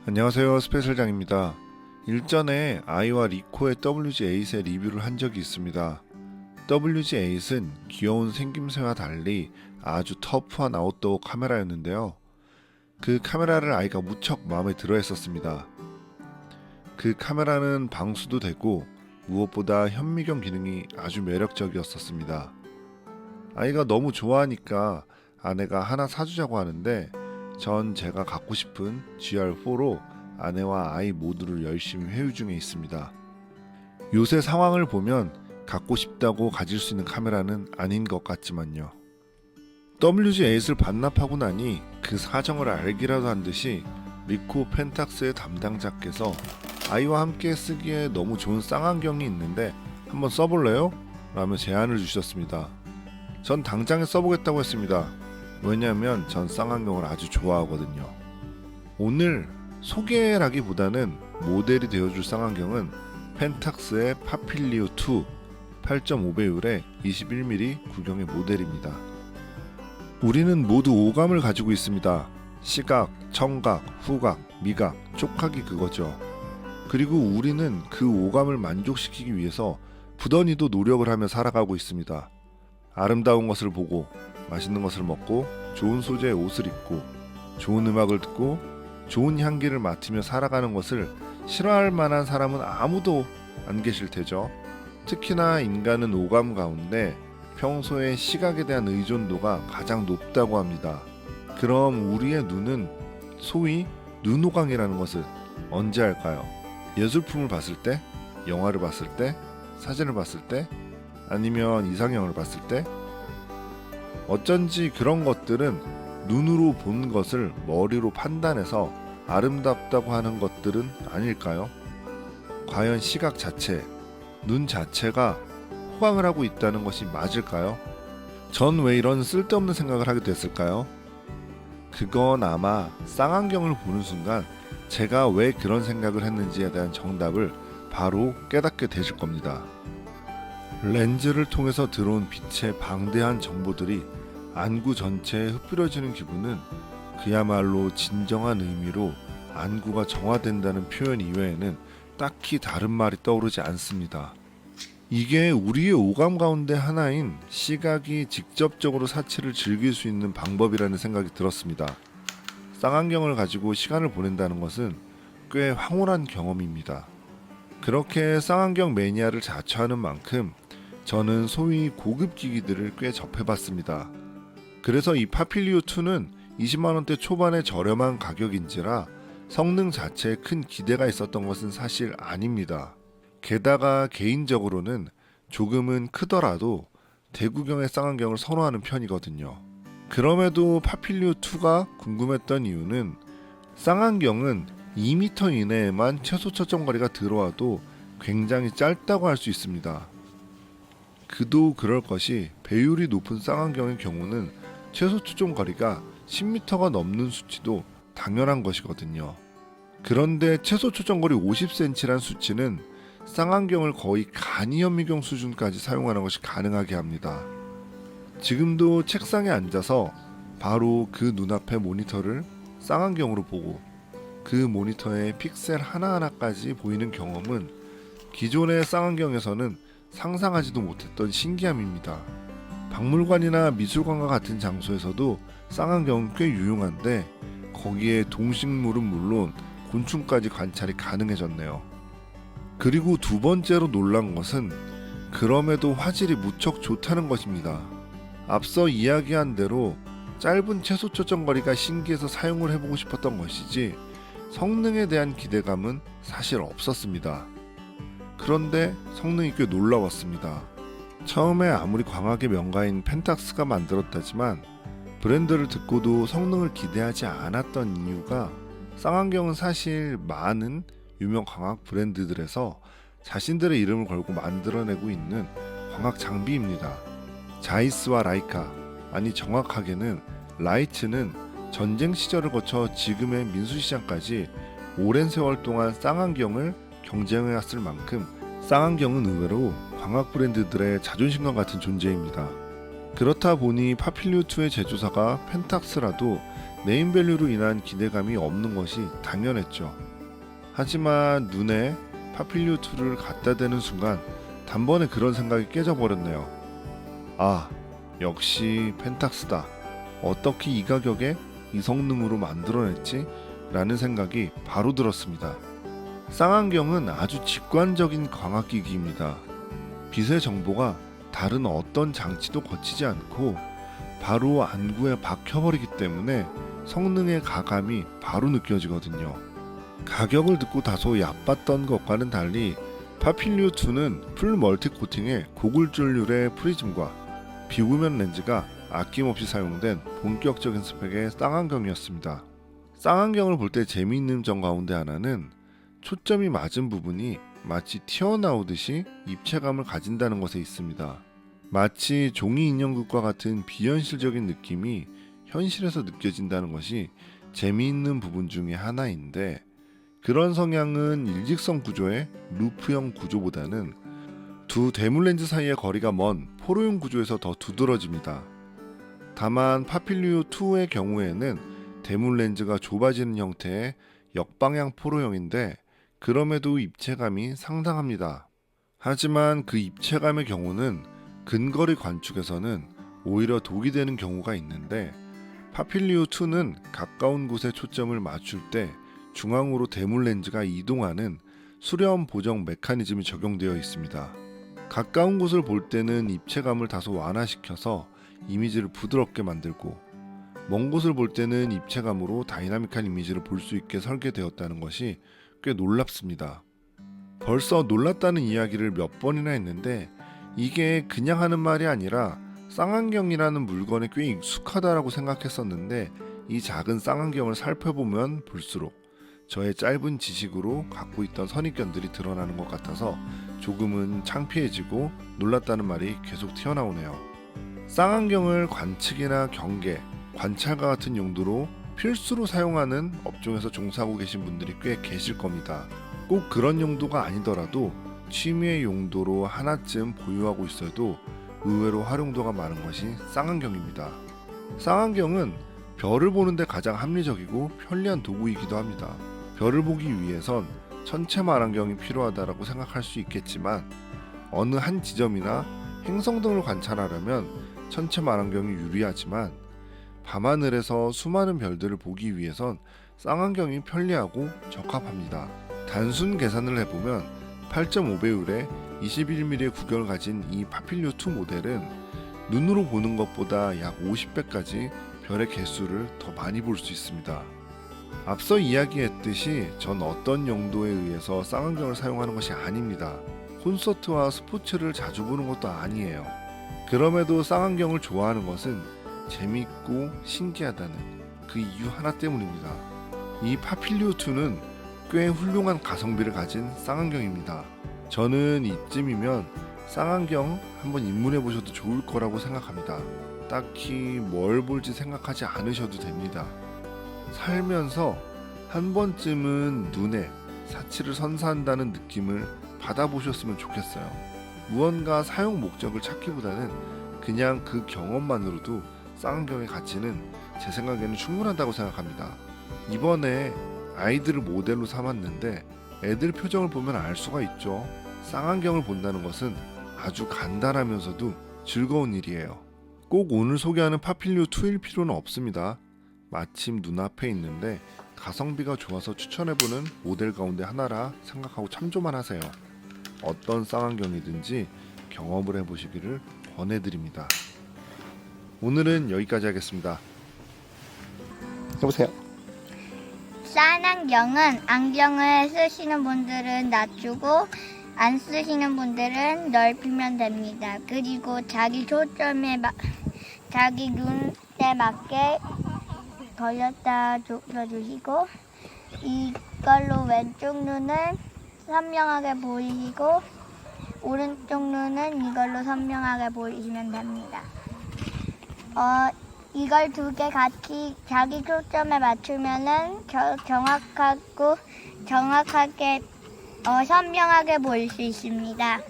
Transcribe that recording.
안녕하세요, 스페셜장입니다. 일전에 아이와 리코의 WG8의 리뷰를 한 적이 있습니다. WG8은 귀여운 생김새와 달리 아주 터프한 아웃도어 카메라였는데요. 그 카메라를 아이가 무척 마음에 들어 했었습니다. 그 카메라는 방수도 되고 무엇보다 현미경 기능이 아주 매력적이었었습니다. 아이가 너무 좋아하니까 아내가 하나 사주자고 하는데 전 제가 갖고 싶은 GR4로 아내와 아이 모두를 열심히 회유 중에 있습니다. 요새 상황을 보면 갖고 싶다고 가질 수 있는 카메라는 아닌 것 같지만요. WG8을 반납하고 나니 그 사정을 알기라도 한 듯이 리코 펜탁스의 담당자께서 아이와 함께 쓰기에 너무 좋은 쌍안경이 있는데 한번 써볼래요? 라며 제안을 주셨습니다. 전 당장에 써보겠다고 했습니다. 왜냐하면 전 쌍안경을 아주 좋아하거든요. 오늘 소개라기보다는 모델이 되어줄 쌍안경은 펜탁스의 파필리오 2 8.5배율의 21mm 구경의 모델입니다. 우리는 모두 오감을 가지고 있습니다. 시각, 청각, 후각, 미각, 촉각이 그거죠. 그리고 우리는 그 오감을 만족시키기 위해서 부단히도 노력을 하며 살아가고 있습니다. 아름다운 것을 보고 맛있는 것을 먹고 좋은 소재의 옷을 입고 좋은 음악을 듣고 좋은 향기를 맡으며 살아가는 것을 싫어할 만한 사람은 아무도 안 계실 테죠. 특히나 인간은 오감 가운데 평소에 시각에 대한 의존도가 가장 높다고 합니다. 그럼 우리의 눈은 소위 눈호강이라는 것을 언제 할까요? 예술품을 봤을 때? 영화를 봤을 때? 사진을 봤을 때? 아니면 이상형을 봤을 때? 어쩐지 그런 것들은 눈으로 본 것을 머리로 판단해서 아름답다고 하는 것들은 아닐까요? 과연 시각 자체, 눈 자체가 호강을 하고 있다는 것이 맞을까요? 전 왜 이런 쓸데없는 생각을 하게 됐을까요? 그건 아마 쌍안경을 보는 순간 제가 왜 그런 생각을 했는지에 대한 정답을 바로 깨닫게 되실 겁니다. 렌즈를 통해서 들어온 빛의 방대한 정보들이 안구 전체에 흩뿌려지는 기분은 그야말로 진정한 의미로 안구가 정화된다는 표현 이외에는 딱히 다른 말이 떠오르지 않습니다. 이게 우리의 오감 가운데 하나인 시각이 직접적으로 사치를 즐길 수 있는 방법이라는 생각이 들었습니다. 쌍안경을 가지고 시간을 보낸다는 것은 꽤 황홀한 경험입니다. 그렇게 쌍안경 매니아를 자처하는 만큼 저는 소위 고급 기기들을 꽤 접해봤습니다. 그래서 이 파필리오 2는 20만원대 초반의 저렴한 가격인지라 성능 자체에 큰 기대가 있었던 것은 사실 아닙니다. 게다가 개인적으로는 조금은 크더라도 대구경의 쌍안경을 선호하는 편이거든요. 그럼에도 파필리오 2가 궁금했던 이유는 쌍안경은 2m 이내에만 최소 초점거리가 들어와도 굉장히 짧다고 할 수 있습니다. 그도 그럴 것이 배율이 높은 쌍안경의 경우는 최소 초점거리가 10m가 넘는 수치도 당연한 것이거든요. 그런데 최소 초점거리 50cm란 수치는 쌍안경을 거의 간이 현미경 수준까지 사용하는 것이 가능하게 합니다. 지금도 책상에 앉아서 바로 그 눈앞의 모니터를 쌍안경으로 보고 그 모니터의 픽셀 하나하나까지 보이는 경험은 기존의 쌍안경에서는 상상하지도 못했던 신기함입니다. 박물관이나 미술관과 같은 장소에서도 쌍안경은 꽤 유용한데 거기에 동식물은 물론 곤충까지 관찰이 가능해졌네요. 그리고 두 번째로 놀란 것은 그럼에도 화질이 무척 좋다는 것입니다. 앞서 이야기한 대로 짧은 최소 초점거리가 신기해서 사용을 해보고 싶었던 것이지 성능에 대한 기대감은 사실 없었습니다. 그런데 성능이 꽤 놀라웠습니다. 처음에 아무리 광학의 명가인 펜탁스가 만들었다지만 브랜드를 듣고도 성능을 기대하지 않았던 이유가 쌍안경은 사실 많은 유명 광학 브랜드들에서 자신들의 이름을 걸고 만들어내고 있는 광학 장비입니다. 자이스와 라이카, 아니 정확하게는 라이츠는 전쟁 시절을 거쳐 지금의 민수시장까지 오랜 세월 동안 쌍안경을 경쟁해왔을 만큼 쌍안경은 의외로 광학 브랜드들의 자존심과 같은 존재입니다. 그렇다 보니 파필리오 2의 제조사가 펜탁스라도 네임밸류로 인한 기대감이 없는 것이 당연했죠. 하지만 눈에 파필리오 2를 갖다 대는 순간 단번에 그런 생각이 깨져버렸네요. 아, 역시 펜탁스다. 어떻게 이 가격에 이 성능으로 만들어냈지? 라는 생각이 바로 들었습니다. 쌍안경은 아주 직관적인 광학기기입니다. 빛의 정보가 다른 어떤 장치도 거치지 않고 바로 안구에 박혀버리기 때문에 성능의 가감이 바로 느껴지거든요. 가격을 듣고 다소 얕봤던 것과는 달리 파필리오 2는 풀 멀티 코팅의 고글줄률의 프리즘과 비구면 렌즈가 아낌없이 사용된 본격적인 스펙의 쌍안경이었습니다. 쌍안경을 볼 때 재미있는 점 가운데 하나는 초점이 맞은 부분이 마치 튀어나오듯이 입체감을 가진다는 것에 있습니다. 마치 종이 인형극과 같은 비현실적인 느낌이 현실에서 느껴진다는 것이 재미있는 부분 중에 하나인데, 그런 성향은 일직선 구조의 루프형 구조보다는 두 대물 렌즈 사이의 거리가 먼 포로형 구조에서 더 두드러집니다. 다만 파필리오 2의 경우에는 대물 렌즈가 좁아지는 형태의 역방향 포로형인데 그럼에도 입체감이 상당합니다. 하지만 그 입체감의 경우는 근거리 관측에서는 오히려 독이 되는 경우가 있는데, 파필리오 2는 가까운 곳에 초점을 맞출 때 중앙으로 대물 렌즈가 이동하는 수렴 보정 메커니즘이 적용되어 있습니다. 가까운 곳을 볼 때는 입체감을 다소 완화시켜서 이미지를 부드럽게 만들고, 먼 곳을 볼 때는 입체감으로 다이나믹한 이미지를 볼 수 있게 설계되었다는 것이 꽤 놀랍습니다. 벌써 놀랐다는 이야기를 몇 번이나 했는데 이게 그냥 하는 말이 아니라 쌍안경이라는 물건에 꽤 익숙하다라고 생각했었는데, 이 작은 쌍안경을 살펴보면 볼수록 저의 짧은 지식으로 갖고 있던 선입견들이 드러나는 것 같아서 조금은 창피해지고 놀랐다는 말이 계속 튀어나오네요. 쌍안경을 관측이나 경계, 관찰과 같은 용도로 필수로 사용하는 업종에서 종사하고 계신 분들이 꽤 계실 겁니다. 꼭 그런 용도가 아니더라도 취미의 용도로 하나쯤 보유하고 있어도 의외로 활용도가 많은 것이 쌍안경입니다. 쌍안경은 별을 보는데 가장 합리적이고 편리한 도구이기도 합니다. 별을 보기 위해선 천체 망원경이 필요하다고 생각할 수 있겠지만, 어느 한 지점이나 행성 등을 관찰하려면 천체 망원경이 유리하지만 밤하늘에서 수많은 별들을 보기 위해선 쌍안경이 편리하고 적합합니다. 단순 계산을 해보면 8.5배율의 21mm의 구경을 가진 이 파필리오 2 모델은 눈으로 보는 것보다 약 50배까지 별의 개수를 더 많이 볼 수 있습니다. 앞서 이야기했듯이 전 어떤 용도에 의해서 쌍안경을 사용하는 것이 아닙니다. 콘서트와 스포츠를 자주 보는 것도 아니에요. 그럼에도 쌍안경을 좋아하는 것은 재미있고 신기하다는 그 이유 하나 때문입니다. 이 파필리오 2는 꽤 훌륭한 가성비를 가진 쌍안경입니다. 저는 이쯤이면 쌍안경 한번 입문해 보셔도 좋을 거라고 생각합니다. 딱히 뭘 볼지 생각하지 않으셔도 됩니다. 살면서 한 번쯤은 눈에 사치를 선사한다는 느낌을 받아보셨으면 좋겠어요. 무언가 사용 목적을 찾기보다는 그냥 그 경험만으로도 쌍안경의 가치는 제 생각에는 충분하다고 생각합니다. 이번에 아이들을 모델로 삼았는데 애들 표정을 보면 알 수가 있죠. 쌍안경을 본다는 것은 아주 간단하면서도 즐거운 일이에요. 꼭 오늘 소개하는 파필리오 2일 필요는 없습니다. 마침 눈앞에 있는데 가성비가 좋아서 추천해보는 모델 가운데 하나라 생각하고 참조만 하세요. 어떤 쌍안경이든지 경험을 해보시기를 권해드립니다. 오늘은 여기까지 하겠습니다. 여보세요. 쌍안경은 안경을 쓰시는 분들은 낮추고 안 쓰시는 분들은 넓히면 됩니다. 그리고 자기 초점에 자기 눈에 맞게 걸렸다 좁혀주시고, 이걸로 왼쪽 눈을 선명하게 보이시고 오른쪽 눈은 이걸로 선명하게 보이시면 됩니다. 이걸 두 개 같이 자기 초점에 맞추면은 정확하게 선명하게 보일 수 있습니다.